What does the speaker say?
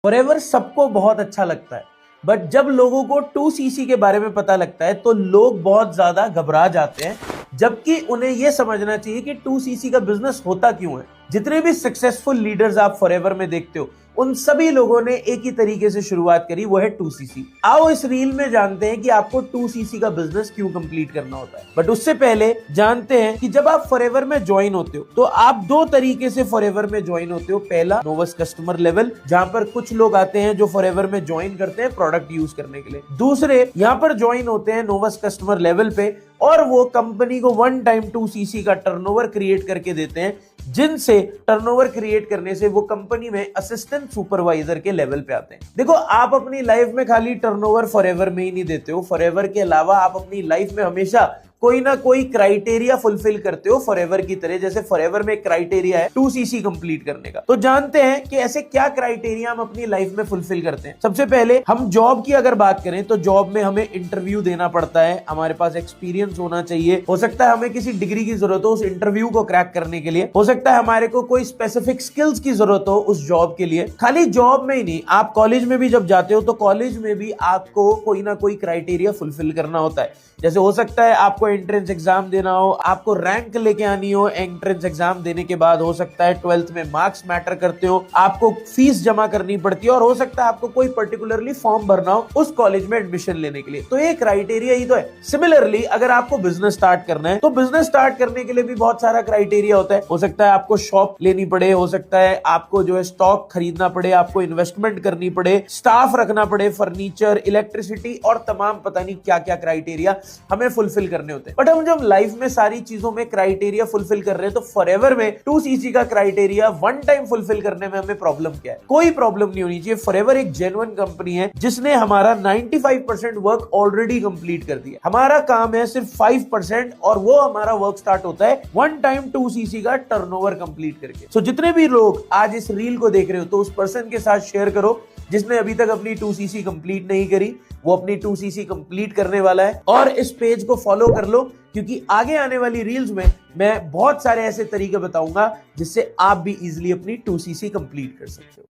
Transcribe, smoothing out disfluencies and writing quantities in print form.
Forever सबको बहुत अच्छा लगता है, बट जब लोगों को 2cc के बारे में पता लगता है तो लोग बहुत ज्यादा घबरा जाते हैं, जबकि उन्हें यह समझना चाहिए कि 2cc का बिजनेस होता क्यों है। जितने भी सक्सेसफुल लीडर्स आप फॉरएवर में देखते हो, उन सभी लोगों ने एक ही तरीके से शुरुआत करी, वो है 2cc। आओ इस रील में जानते हैं कि आपको 2cc का बिजनेस क्यों कंप्लीट करना होता है। बट उससे पहले जानते हैं कि जब आप फॉरएवर में ज्वाइन होते हो तो आप दो तरीके से फॉरएवर में ज्वाइन होते हो। पहला, नोवस कस्टमर लेवल, जहां पर कुछ लोग आते हैं जो फॉरएवर में ज्वाइन करते हैं प्रोडक्ट यूज करने के लिए। दूसरे, यहां पर ज्वाइन होते हैं नोवस कस्टमर लेवल पे और वो कंपनी को वन टाइम 2cc का टर्नओवर क्रिएट करके देते हैं, जिनसे टर्नओवर क्रिएट करने से वो कंपनी में असिस्टेंट सुपरवाइजर के लेवल पे आते हैं। देखो, आप अपनी लाइफ में खाली टर्नओवर फॉरएवर में ही नहीं देते हो, फॉरएवर के अलावा आप अपनी लाइफ में हमेशा कोई ना कोई क्राइटेरिया फुलफिल करते हो फॉरएवर की तरह। जैसे फॉरएवर में एक क्राइटेरिया है 2cc कंप्लीट करने का। तो जानते हैं कि ऐसे क्या क्राइटेरिया हम अपनी लाइफ में फुलफिल करते हैं। सबसे पहले हम जॉब की अगर बात करें तो जॉब में हमें इंटरव्यू देना पड़ता है, हमारे पास एक्सपीरियंस होना चाहिए। हो सकता है हमें किसी डिग्री की जरूरत हो उस इंटरव्यू को क्रैक करने के लिए, हो सकता है हमारे को कोई स्पेसिफिक स्किल्स की जरूरत हो उस जॉब के लिए। खाली जॉब में ही नहीं, आप कॉलेज में भी जब जाते हो तो कॉलेज में भी आपको कोई ना कोई क्राइटेरिया फुलफिल करना होता है। जैसे हो सकता है आपको एंट्रेंस एग्जाम देना हो, आपको रैंक लेके आनी हो। एंट्रेंस एग्जाम देने के बाद हो सकता है 12th में मार्क्स मैटर करते हो, आपको फीस जमा करनी पड़ती है और हो सकता है आपको कोई पर्टिकुलरली फॉर्म भरना हो उस कॉलेज में एडमिशन लेने के लिए। तो ये क्राइटेरिया ही तो है। सिमिलरली अगर आपको बिजनेस स्टार्ट करना है तो बिजनेस स्टार्ट करने के लिए भी बहुत सारा क्राइटेरिया होता है। हो सकता है आपको शॉप लेनी पड़े, हो सकता है आपको जो है स्टॉक खरीदना पड़े, आपको इन्वेस्टमेंट करनी पड़े, स्टाफ रखना पड़े, फर्नीचर, इलेक्ट्रिसिटी और तमाम पता नहीं क्या क्या क्राइटेरिया हमें फुलफिल करने होते हैं। बट हम जब लाइफ में सारी चीजों में क्राइटेरिया फुलफिल कर रहे हैं तो फॉरएवर में 2cc का क्राइटेरिया वन टाइम फुलफिल करने में हमें प्रॉब्लम क्या है? कोई प्रॉब्लम नहीं होनी चाहिए। फॉरएवर एक जेन्युइन कंपनी है जिसने हमारा 95% वर्क ऑलरेडी कंप्लीट कर दिया। हमारा काम है सिर्फ 5% और वो हमारा वर्क स्टार्ट होता है वन टाइम 2cc का टर्नओवर कंप्लीट करके। सो जितने भी लोग आज इस रील को देख रहे हो तो उस पर्सन के साथ शेयर करो जिसने अभी तक अपनी 2cc कंप्लीट नहीं करी, वो अपनी 2cc कंप्लीट करने वाला है। और इस पेज को फॉलो कर लो, क्योंकि आगे आने वाली रील्स में मैं बहुत सारे ऐसे तरीके बताऊंगा जिससे आप भी इजीली अपनी 2cc कंप्लीट कर सकते हो।